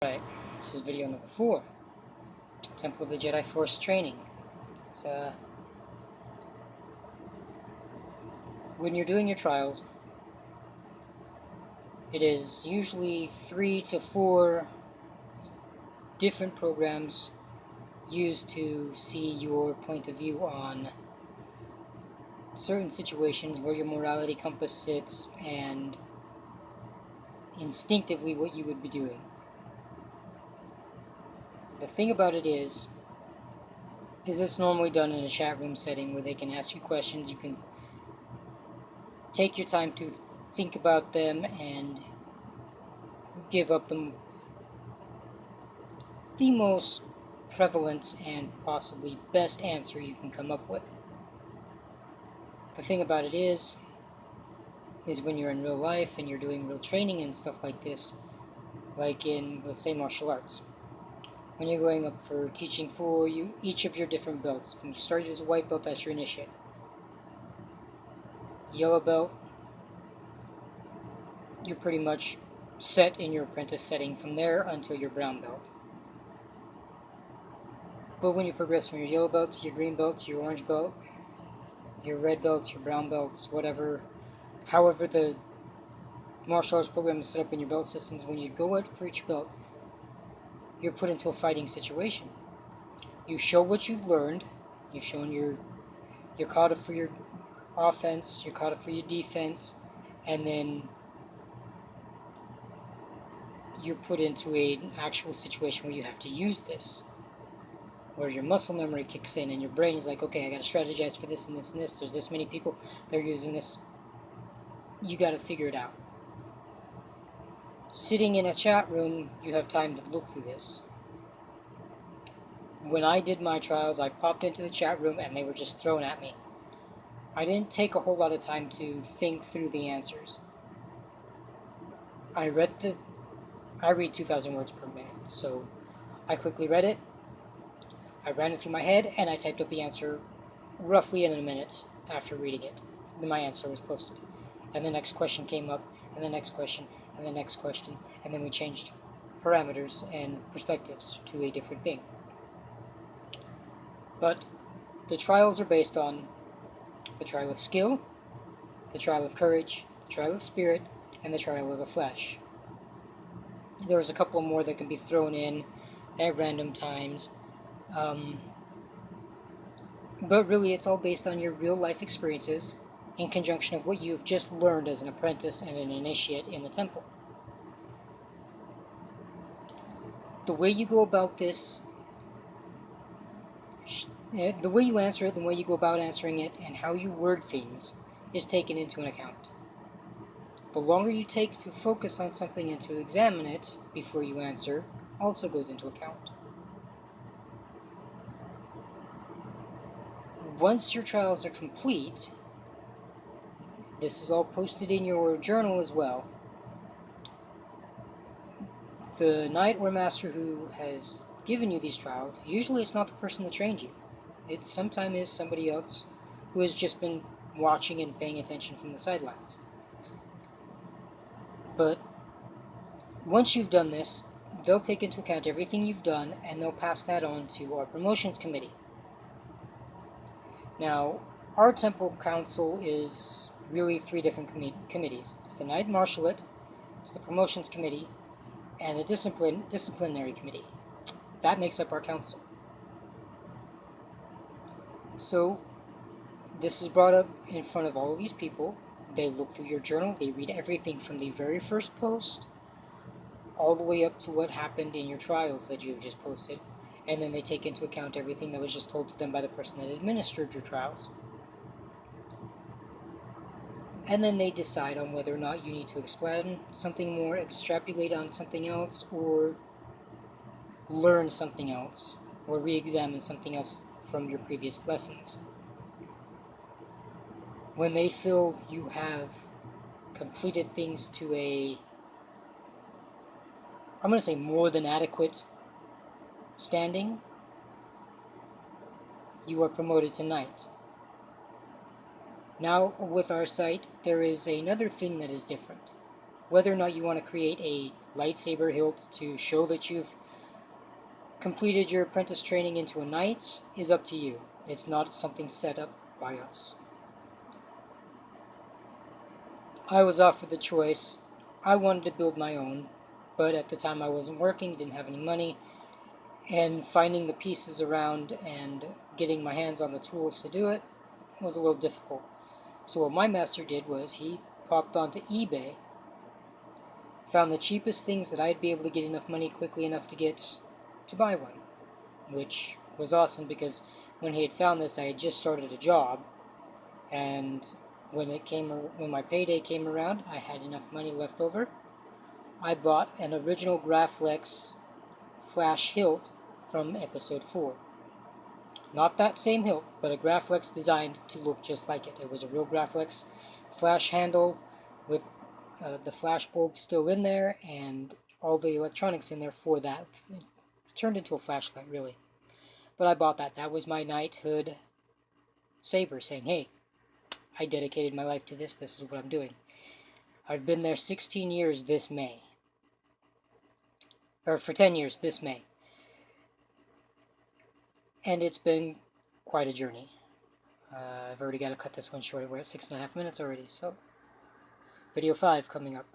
Right, this is video number 4, Temple of the Jedi Force Training. It's, when you're doing your trials, it is usually 3 to 4 different programs used to see your point of view on certain situations, where your morality compass sits, and instinctively what you would be doing. The thing about it is it's normally done in a chat room setting where they can ask you questions. You can take your time to think about them and give up the most prevalent and possibly best answer you can come up with. The thing about it is when you're in real life and you're doing real training and stuff like this, like in, let's say, martial arts, when you're going up for teaching for each of your different belts, when you started as a white belt, that's your initiate. Yellow belt, you're pretty much set in your apprentice setting from there until your brown belt. But when you progress from your yellow belt to your green belt to your orange belt, your red belts, your brown belts, whatever, however the martial arts program is set up in your belt systems, when you go out for each belt, you're put into a fighting situation. You show what you've learned. You've shown you're caught up for your offense, you're caught up for your defense, and then you're put into an actual situation where you have to use this, where your muscle memory kicks in and your brain is like, okay, I gotta strategize for this and this and this. There's this many people, they're using this. You gotta figure it out. Sitting in a chat room, you have time to look through this. When I did my trials, I popped into the chat room and they were just thrown at me. I didn't take a whole lot of time to think through the answers. I read 2,000 words per minute, so I quickly read it, I ran it through my head, and I typed up the answer roughly in a minute after reading it. Then my answer was posted. And the next question came up, and the next question, and the next question, and then we changed parameters and perspectives to a different thing. But the trials are based on the trial of skill, the trial of courage, the trial of spirit, and the trial of the flesh. There's a couple more that can be thrown in at random times. But really, it's all based on your real life experiences in conjunction of what you've just learned as an apprentice and an initiate in the temple. The way you go about this, the way you answer it, the way you go about answering it, and how you word things is taken into an account. The longer you take to focus on something and to examine it before you answer also goes into account. Once your trials are complete, this is all posted in your journal as well. The knight or master who has given you these trials, usually it's not the person that trained you. It sometimes is somebody else who has just been watching and paying attention from the sidelines. But once you've done this, they'll take into account everything you've done and they'll pass that on to our promotions committee. Now, our temple council is really 3 different committees. It's the Knight Marshalate, it's the promotions committee, and the disciplinary committee. That makes up our council. So, this is brought up in front of all of these people. They look through your journal, they read everything from the very first post all the way up to what happened in your trials that you've just posted, and then they take into account everything that was just told to them by the person that administered your trials. And then they decide on whether or not you need to explain something more, extrapolate on something else, or learn something else, or re-examine something else from your previous lessons. When they feel you have completed things to I'm going to say more than adequate standing, you are promoted to knight. Now, with our site, there is another thing that is different. Whether or not you want to create a lightsaber hilt to show that you've completed your apprentice training into a knight is up to you. It's not something set up by us. I was offered the choice. I wanted to build my own, but at the time I wasn't working, didn't have any money, and finding the pieces around and getting my hands on the tools to do it was a little difficult. So what my master did was he popped onto eBay, found the cheapest things that I'd be able to get enough money quickly enough to get to buy one, which was awesome because when he had found this, I had just started a job, and when my payday came around, I had enough money left over. I bought an original Graflex flash hilt from episode 4. Not that same hilt, but a Graflex designed to look just like it. It was a real Graflex flash handle with the flash bulb still in there and all the electronics in there for that. It turned into a flashlight, really. But I bought that. That was my knighthood saber, saying, hey, I dedicated my life to this. This is what I'm doing. I've been there 16 years this May. Or for 10 years this May. And it's been quite a journey. I've already got to cut this one short. We're at 6.5 minutes already, so video 5 coming up.